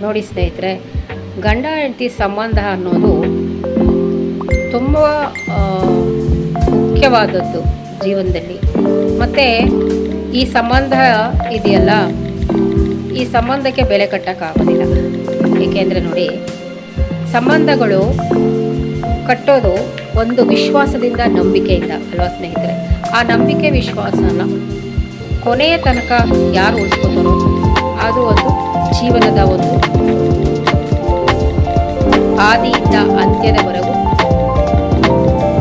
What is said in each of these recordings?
ನೋಡಿ ಸ್ನೇಹಿತರೆ, ಗಂಡ ಹೆಂಡತಿ ಸಂಬಂಧ ಅನ್ನೋದು ತುಂಬ ಮುಖ್ಯವಾದದ್ದು ಜೀವನದಲ್ಲಿ. ಮತ್ತು ಈ ಸಂಬಂಧ ಇದೆಯಲ್ಲ, ಈ ಸಂಬಂಧಕ್ಕೆ ಬೆಲೆ ಕಟ್ಟೋಕ್ಕಾಗೋದಿಲ್ಲ. ಏಕೆಂದರೆ ನೋಡಿ, ಸಂಬಂಧಗಳು ಕಟ್ಟೋದು ಒಂದು ವಿಶ್ವಾಸದಿಂದ, ನಂಬಿಕೆಯಿಂದ ಅಲ್ವಾ ಸ್ನೇಹಿತರೆ. ಆ ನಂಬಿಕೆ ವಿಶ್ವಾಸನ ಕೊನೆಯ ತನಕ ಯಾರು ಉಳಿಸ್ಕೋತಾರೋ ಅದು ಒಂದು ಜೀವನದ ಒಂದು ಆದಿಯಿಂದ ಅಂತ್ಯದವರೆಗೂ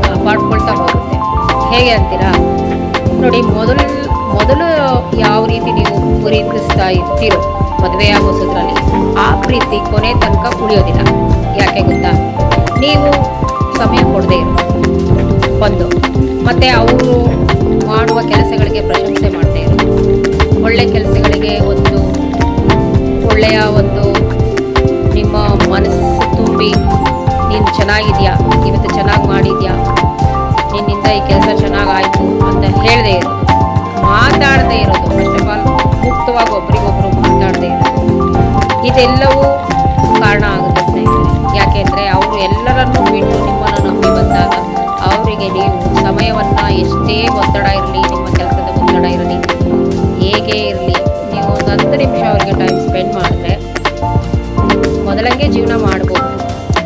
ಕಾಪಾಡ್ಕೊಳ್ತಾ ಹೋಗುತ್ತೆ. ಹೇಗೆ ಅಂತೀರಾ ನೋಡಿ, ಮೊದಲು ಯಾವ ರೀತಿ ನೀವು ಪ್ರೀತಿಸ್ತಾ ಇರ್ತೀರೋ ಮದುವೆಯಾಗೋ ಹೊಸದ್ರಲ್ಲಿ, ಆ ಪ್ರೀತಿ ಕೊನೆ ತನಕ ಉಳಿಯೋದಿಲ್ಲ. ಯಾಕೆ ಗೊತ್ತಾ? ನೀವು ಸಮಯ ಕೊಡದೇ ಇರೋ ಒಂದು, ಮತ್ತು ಅವರು ಮಾಡುವ ಕೆಲಸಗಳಿಗೆ ಪ್ರಶಂಸೆ ಮಾಡದೇ ಇರೋ, ಒಳ್ಳೆ ಕೆಲಸಗಳಿಗೆ ಒಂದು ಒಳ್ಳೆಯ ಒಂದು ನಿಮ್ಮ ಮನಸ್ಸು ತುಂಬಿ ನೀನು ಚೆನ್ನಾಗಿದೆಯಾ, ಇವತ್ತು ಚೆನ್ನಾಗಿ ಮಾಡಿದ್ಯಾ, ನಿನ್ನಿಂದ ಈ ಕೆಲಸ ಚೆನ್ನಾಗಾಯಿತು ಅಂತ ಹೇಳದೇ ಇರೋದು, ಮಾತಾಡದೇ ಇರೋದು, ಫಸ್ಟ್ ಆಫ್ ಆಲ್ ಮುಕ್ತವಾಗಿ ಒಬ್ರಿಗೊಬ್ರು ಮಾತಾಡದೇ ಇರೋದು, ಇದೆಲ್ಲವೂ ಕಾರಣ ಆಗುತ್ತೆ ಸ್ನೇಹಿತರೆ. ಯಾಕೆಂದರೆ ಅವರು ಎಲ್ಲರನ್ನೂ ಬಿಟ್ಟು ನಿಮ್ಮನ್ನು ನಂಬಿ ಬಂದಾಗ ಅವರಿಗೆ ನೀವು ಸಮಯವನ್ನು ಎಷ್ಟೇ ಒತ್ತಡ ಇರಲಿ, ನಿಮ್ಮ ಕೆಲಸದ ಒತ್ತಡ ಇರಲಿ, ಹೇಗೆ ಇರಲಿ, ನೀವು ಒಂದು 10 ನಿಮಿಷ ಅವರಿಗೆ ಟೈಮ್ ಸ್ಪೆಂಡ್ ಮಾಡಿದ್ರೆ ಮೊದಲಂಗೆ ಜೀವನ ಮಾಡ್ಬೋದು.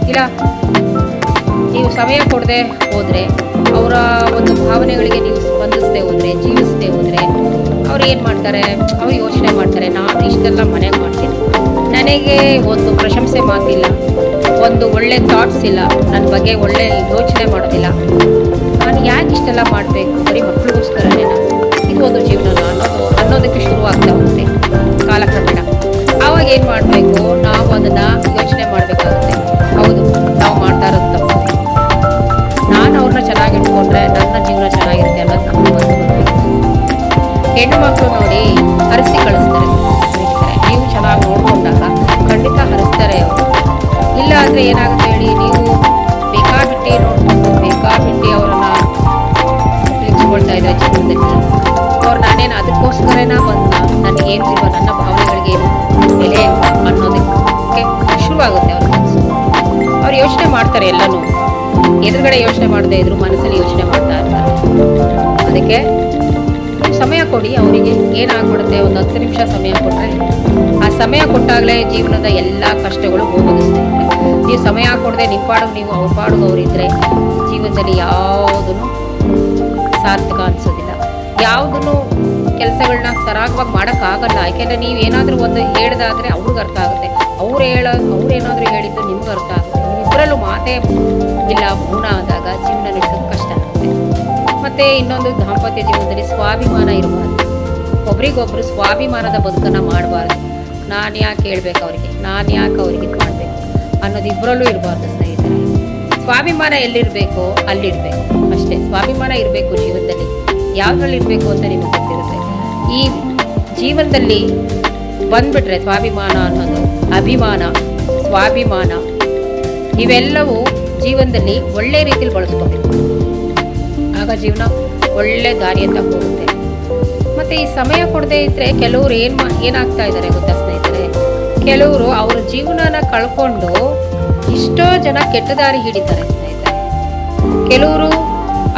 ಇಲ್ಲ ನೀವು ಸಮಯ ಕೊಡದೆ ಹೋದರೆ, ಅವರ ಒಂದು ಭಾವನೆಗಳಿಗೆ ನೀವು ಸ್ಪಂದಿಸದೆ ಹೋದರೆ, ಜೀವಿಸದೆ ಹೋದರೆ, ಅವ್ರು ಏನು ಮಾಡ್ತಾರೆ? ಅವ್ರು ಯೋಚನೆ ಮಾಡ್ತಾರೆ, ನಾನು ಇಷ್ಟೆಲ್ಲ ಮನೆಗೆ ಮಾಡ್ತೀನಿ, ನನಗೆ ಒಂದು ಪ್ರಶಂಸೆ ಮಾತಿಲ್ಲ, ಒಂದು ಒಳ್ಳೆ ಥಾಟ್ಸ್ ಇಲ್ಲ, ನನ್ನ ಬಗ್ಗೆ ಒಳ್ಳೆ ಯೋಚನೆ ಮಾಡೋದಿಲ್ಲ, ನಾನು ಯಾಕೆ ಇಷ್ಟೆಲ್ಲ ಮಾಡಬೇಕು, ಬರೀ ಮಕ್ಕಳಿಗೋಸ್ಕರನೇ ಇದು ಒಂದು ಜೀವನ ಅನ್ನೋದಕ್ಕೆ ಶುರುವಾಗ್ತಾ ಹೋಗುತ್ತೆ ಕಾಲಕ್ರಮೇಣ. ಆವಾಗ ಏನು ಮಾಡಬೇಕು? ನಾವು ಅದನ್ನು ಯೋಚನೆ ಮಾಡಬೇಕಾಗುತ್ತೆ. ಹೌದು, ನಾವು ಮಾಡ್ತಾ ಇರೋದು ತಪ್ಪು, ನಾನು ಅವ್ರನ್ನ ಚೆನ್ನಾಗಿ ಇಟ್ಕೊಂಡ್ರೆ ನನ್ನ ಜೀವನ ಚೆನ್ನಾಗಿರುತ್ತೆ ಅನ್ನೋದು ನಮಗೆ ಬರಬೇಕು. ಹೆಣ್ಣು ಮಕ್ಕಳು ನೋಡಿ ಹರಿಸಿ ಕಳಿಸ್ತಾರೆ ಸ್ನೇಹಿತರೆ. ನೀವು ಚೆನ್ನಾಗಿ ನೋಡಿಕೊಂಡಾಗ ಖಂಡಿತ ಹರಿಸ್ತಾರೆ ಅವರು. ಇಲ್ಲ ಅಂದರೆ ಏನಾಗುತ್ತೆ ಹೇಳಿ, ನೀವು ಬೇಕಾಬಿಟ್ಟು ನೋಡಿಕೊಂಡು ಬೇಕಾಬಿಟ್ಟು ಅವರನ್ನು ತಿಳಿಸ್ಕೊಳ್ತಾ ಇದ್ದಾರೆ ಜೀವನದಲ್ಲಿ. ಅವ್ರು ನಾನೇನು ಅದಕ್ಕೋಸ್ಕರನೇ ಬಂದ, ನನಗೇನು ಇಲ್ವ, ನನ್ನ ಭಾವನೆಗಳಿಗೇನು ಬೆಲೆ ಅನ್ನೋದಕ್ಕೆ ಶುರುವಾಗುತ್ತೆ ಅವ್ರ ಮನಸ್ಸು. ಅವ್ರು ಯೋಚನೆ ಮಾಡ್ತಾರೆ, ಎಲ್ಲನೂ ಎದುರುಗಡೆ ಯೋಚನೆ ಮಾಡದೇ ಇದ್ರು ಮನಸ್ಸಲ್ಲಿ ಯೋಚನೆ ಮಾಡ್ತಾ ಇರ್ತಾರೆ. ಅದಕ್ಕೆ ಸಮಯ ಕೊಡಿ ಅವರಿಗೆ. ಏನಾಗ್ಬಿಡುತ್ತೆ, ಒಂದು 10 ನಿಮಿಷ ಸಮಯ ಕೊಟ್ಟರೆ, ಆ ಸಮಯ ಕೊಟ್ಟಾಗಲೇ ಜೀವನದ ಎಲ್ಲ ಕಷ್ಟಗಳು ಹೋಗೋದು ಸ್ನೇಹಿತರೆ. ನೀವು ಸಮಯ ಕೊಡದೆ ನಿಮ್ಮ ಪಾಡಿಗೆ ನೀವು ಅವ್ರ ಪಾಡಿಗೆ ಅವರಿದ್ದರೆ ಜೀವನದಲ್ಲಿ ಯಾವುದೂ ಸಾರ್ಥಕ ಅನಿಸೋದಿಲ್ಲ. ಯಾವುದೂ ಕೆಲಸಗಳನ್ನ ಸರಾಗವಾಗಿ ಮಾಡೋಕ್ಕಾಗಲ್ಲ. ಯಾಕೆಂದರೆ ನೀವು ಏನಾದರೂ ಒಂದು ಹೇಳಿದಾದರೆ ಅವ್ರಿಗೆ ಅರ್ಥ ಆಗುತ್ತೆ, ಅವ್ರು ಏನಾದರೂ ಹೇಳಿದ್ದು ನಿಮ್ಗೆ ಅರ್ಥ ಆಗುತ್ತೆ. ನಿಮ್ಮಿಬ್ಬರಲ್ಲೂ ಮಾತೇ ಇಲ್ಲ, ಮೌನ ಆದಾಗ ಜೀವನ ನಡೆಸೋದು ಕಷ್ಟ ಆಗುತ್ತೆ. ಮತ್ತು ಇನ್ನೊಂದು, ದಾಂಪತ್ಯ ಜೀವನದಲ್ಲಿ ಸ್ವಾಭಿಮಾನ ಇರಬಾರ್ದು. ಒಬ್ರಿಗೊಬ್ಬರು ಸ್ವಾಭಿಮಾನದ ಬದುಕನ್ನು ಮಾಡಬಾರ್ದು. ನಾನು ಯಾಕೆ ಹೇಳ್ಬೇಕು ಅವರಿಗೆ, ನಾನು ಯಾಕೆ ಅವ್ರಿಗೆ ಇದು ಮಾಡಬೇಕು ಅನ್ನೋದು ಇಬ್ಬರಲ್ಲೂ ಇರಬಾರ್ದು ಸ್ನೇಹಿತರೆ. ಸ್ವಾಭಿಮಾನ ಎಲ್ಲಿರಬೇಕು ಅಲ್ಲಿರಬೇಕು ಅಷ್ಟೇ. ಸ್ವಾಭಿಮಾನ ಇರಬೇಕು ಜೀವನದಲ್ಲಿ. ಯಾವುದ್ರಲ್ಲಿ ಇರಬೇಕು ಅಂತ ನಿಮಗೆ ಗೊತ್ತಿರುತ್ತೆ. ಈ ಜೀವನದಲ್ಲಿ ಬಂದ್ಬಿಟ್ರೆ ಸ್ವಾಭಿಮಾನ ಅನ್ನೋದು, ಅಭಿಮಾನ, ಸ್ವಾಭಿಮಾನ ಇವೆಲ್ಲವೂ ಜೀವನದಲ್ಲಿ ಒಳ್ಳೆ ರೀತಿಯಲ್ಲಿ ಬಳಸ್ಕೋಬೇಕು. ಆಗ ಜೀವನ ಒಳ್ಳೆ ದಾರಿಯತ್ತ ಹೋಗುತ್ತೆ. ಮತ್ತು ಈ ಸಮಯ ಕೊಡದೇ ಇದ್ದರೆ ಕೆಲವರು ಏನಾಗ್ತಾ ಇದ್ದಾರೆ ಗೊತ್ತಾ ಸ್ನೇಹಿತರೆ? ಕೆಲವರು ಅವರ ಜೀವನನ ಕಳ್ಕೊಂಡು ಎಷ್ಟೋ ಜನ ಕೆಟ್ಟ ದಾರಿ ಹಿಡಿತಾರೆ ಸ್ನೇಹಿತರೆ. ಕೆಲವರು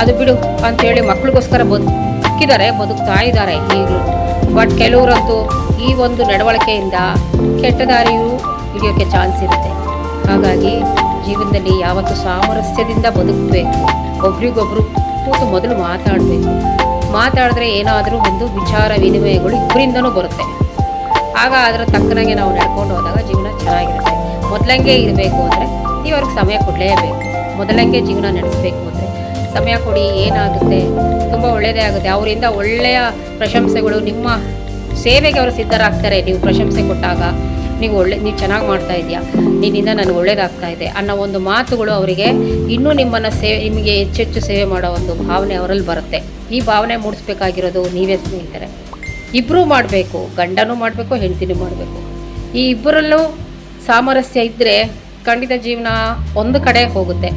ಅದು ಬಿಡು ಅಂಥೇಳಿ ಮಕ್ಕಳಿಗೋಸ್ಕರ ಬದುಕ್ತಾ ಇದ್ದಾರೆ ಈಗಲೂ. ಬಟ್ ಕೆಲವರಂತೂ ಈ ಒಂದು ನಡವಳಿಕೆಯಿಂದ ಕೆಟ್ಟ ದಾರಿಯೂ ಹಿಡಿಯೋಕ್ಕೆ ಚಾನ್ಸ್ ಇರುತ್ತೆ. ಹಾಗಾಗಿ ಜೀವನದಲ್ಲಿ ಯಾವತ್ತೂ ಸಾಮರಸ್ಯದಿಂದ ಬದುಕಬೇಕು. ಒಬ್ರಿಗೊಬ್ರು ಕೂತು ಮೊದಲು ಮಾತಾಡಿದ್ರೆ ಏನಾದರೂ ಒಂದು ವಿಚಾರ ವಿನಿಮಯಗಳು ಇಬ್ಬರಿಂದನೂ ಬರುತ್ತೆ. ಆಗ ಅದರ ತಕ್ಕನಾಗೆ ನಾವು ನಡ್ಕೊಂಡು ಹೋದಾಗ ಜೀವನ ಚೆನ್ನಾಗಿರುತ್ತೆ. ಮೊದಲಂಗೆ ಇರಬೇಕು ಅಂದರೆ ನೀವು ಅವ್ರಿಗೆ ಸಮಯ ಕೊಡಲೇಬೇಕು. ಮೊದಲಂಗೆ ಜೀವನ ನಡೆಸಬೇಕು ಅಂದರೆ ಸಮಯ ಕೊಡಿ. ಏನಾಗುತ್ತೆ, ತುಂಬ ಒಳ್ಳೆಯದೇ ಆಗುತ್ತೆ. ಅವರಿಂದ ಒಳ್ಳೆಯ ಪ್ರಶಂಸೆಗಳು, ನಿಮ್ಮ ಸೇವೆಗೆ ಅವರು ಸಿದ್ಧರಾಗ್ತಾರೆ. ನೀವು ಪ್ರಶಂಸೆ ಕೊಟ್ಟಾಗ ನೀವು ಚೆನ್ನಾಗಿ ಮಾಡ್ತಾ ಇದೆಯಾ, ನಿನ್ನಿಂದ ನನಗೆ ಒಳ್ಳೇದಾಗ್ತಾ ಇದೆ ಅನ್ನೋ ಒಂದು ಮಾತುಗಳು ಅವರಿಗೆ ಇನ್ನೂ ನಿಮಗೆ ಹೆಚ್ಚೆಚ್ಚು ಸೇವೆ ಮಾಡೋ ಒಂದು ಭಾವನೆ ಅವರಲ್ಲಿ ಬರುತ್ತೆ. ಈ ಭಾವನೆ ಮೂಡಿಸ್ಬೇಕಾಗಿರೋದು ನೀವೇ ಸ್ನೇಹಿತರೆ. ಇಬ್ಬರೂ ಮಾಡಬೇಕು, ಗಂಡನೂ ಮಾಡಬೇಕು, ಹೆಂಡತಿನೂ ಮಾಡಬೇಕು. ಈ ಇಬ್ಬರಲ್ಲೂ ಸಾಮರಸ್ಯ ಇದ್ದರೆ ಖಂಡಿತ ಜೀವನ ಒಂದು ಕಡೆ ಹೋಗುತ್ತೆ.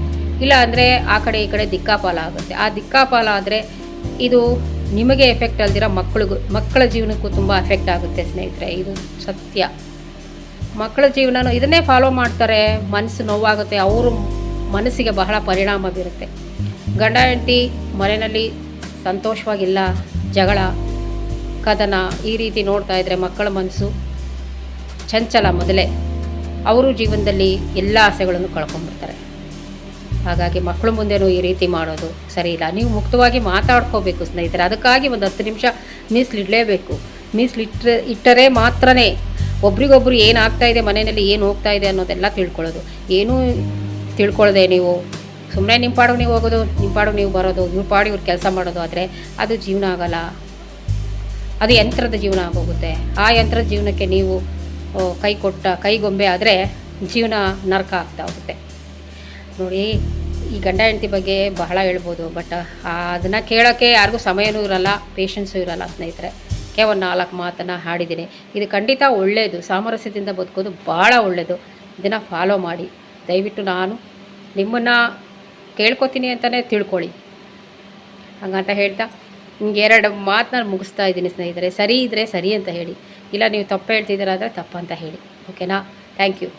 ಇಲ್ಲ ಅಂದರೆ ಆ ಕಡೆ ಈ ಕಡೆ ದಿಕ್ಕಾಪಾಲ ಆಗುತ್ತೆ. ಆ ದಿಕ್ಕಾಪಾಲ ಆದರೆ ಇದು ನಿಮಗೆ ಎಫೆಕ್ಟ್ ಅಲ್ದಿರ ಮಕ್ಕಳ ಜೀವನಕ್ಕೂ ತುಂಬ ಎಫೆಕ್ಟ್ ಆಗುತ್ತೆ ಸ್ನೇಹಿತರೆ. ಇದು ಸತ್ಯ. ಮಕ್ಕಳ ಜೀವನನೂ ಇದನ್ನೇ ಫಾಲೋ ಮಾಡ್ತಾರೆ. ಮನಸ್ಸು ನೋವಾಗುತ್ತೆ, ಅವರು ಮನಸ್ಸಿಗೆ ಬಹಳ ಪರಿಣಾಮ ಬೀರುತ್ತೆ. ಗಂಡ ಹೆಂಡತಿ ಮನೆಯಲ್ಲಿ ಸಂತೋಷವಾಗಿಲ್ಲ, ಜಗಳ ಕದನ ಈ ರೀತಿ ನೋಡ್ತಾ ಇದ್ದರೆ ಮಕ್ಕಳ ಮನಸ್ಸು ಚಂಚಲ ಮೊದಲೇ, ಅವರು ಜೀವನದಲ್ಲಿ ಎಲ್ಲ ಆಸೆಗಳನ್ನು ಕಳ್ಕೊಂಡ್ಬಿಡ್ತಾರೆ. ಹಾಗಾಗಿ ಮಕ್ಕಳು ಮುಂದೆನೂ ಈ ರೀತಿ ಮಾಡೋದು ಸರಿ ಇಲ್ಲ. ನೀವು ಮುಕ್ತವಾಗಿ ಮಾತಾಡ್ಕೋಬೇಕು ಸ್ನೇಹಿತರೆ. ಅದಕ್ಕಾಗಿ ಒಂದು 10 ನಿಮಿಷ ಮೀಸಲಿಡಲೇಬೇಕು. ಇಟ್ಟರೆ ಮಾತ್ರನೇ ಒಬ್ರಿಗೊಬ್ರು ಏನಾಗ್ತಾ ಇದೆ ಮನೆಯಲ್ಲಿ, ಏನು ಹೋಗ್ತಾ ಇದೆ ಅನ್ನೋದೆಲ್ಲ ತಿಳ್ಕೊಳ್ಳೋದು. ಏನೂ ತಿಳ್ಕೊಳ್ಳದೆ ನೀವು ಸುಮ್ಮನೆ ನಿಮ್ಮ ಪಾಡಿಗೆ ನೀವು ಹೋಗೋದು, ನಿಮ್ಮ ಪಾಡಿಗೆ ನೀವು ಬರೋದು, ಇವ್ರ ಪಾಡಿಗೆ ಇವ್ರು ಕೆಲಸ ಮಾಡೋದು ಆದರೆ ಅದು ಜೀವನ ಆಗಲ್ಲ. ಅದು ಯಂತ್ರದ ಜೀವನ ಆಗೋಗುತ್ತೆ. ಆ ಯಂತ್ರದ ಜೀವನಕ್ಕೆ ನೀವು ಕೈಗೊಂಬೆ ಆದರೆ ಜೀವನ ನರಕ ಆಗ್ತಾ ಹೋಗುತ್ತೆ. ನೋಡಿ, ಈ ಗಂಡ ಹೆಂಡತಿ ಬಗ್ಗೆ ಬಹಳ ಹೇಳ್ಬೋದು, ಬಟ್ ಅದನ್ನು ಕೇಳೋಕ್ಕೆ ಯಾರಿಗೂ ಸಮಯನೂ ಇರಲ್ಲ, ಪೇಷನ್ಸು ಇರಲ್ಲ ಸ್ನೇಹಿತರೆ. ಒಂದು 4 ಮಾತನ್ನು ಹಾಡಿದ್ದೀನಿ. ಇದು ಖಂಡಿತ ಒಳ್ಳೆಯದು. ಸಾಮರಸ್ಯದಿಂದ ಬದುಕೋದು ಭಾಳ ಒಳ್ಳೆಯದು. ಇದನ್ನು ಫಾಲೋ ಮಾಡಿ. ದಯವಿಟ್ಟು ನಾನು ನಿಮ್ಮನ್ನು ಕೇಳ್ಕೊತೀನಿ ಅಂತಲೇ ತಿಳ್ಕೊಳ್ಳಿ. ಹಂಗಂತ ಹೇಳ್ತಾ ನಿಮ್ಗೆ 2 ಮಾತನ್ನ ಮುಗಿಸ್ತಾ ಇದ್ದೀನಿ ಸ್ನೇಹಿತರೆ. ಸರಿ ಇದ್ದರೆ ಸರಿ ಅಂತ ಹೇಳಿ, ಇಲ್ಲ ನೀವು ತಪ್ಪು ಹೇಳ್ತಿದ್ದೀರ ಅಂದರೆ ತಪ್ಪು ಅಂತ ಹೇಳಿ. ಓಕೆನಾ? Thank you.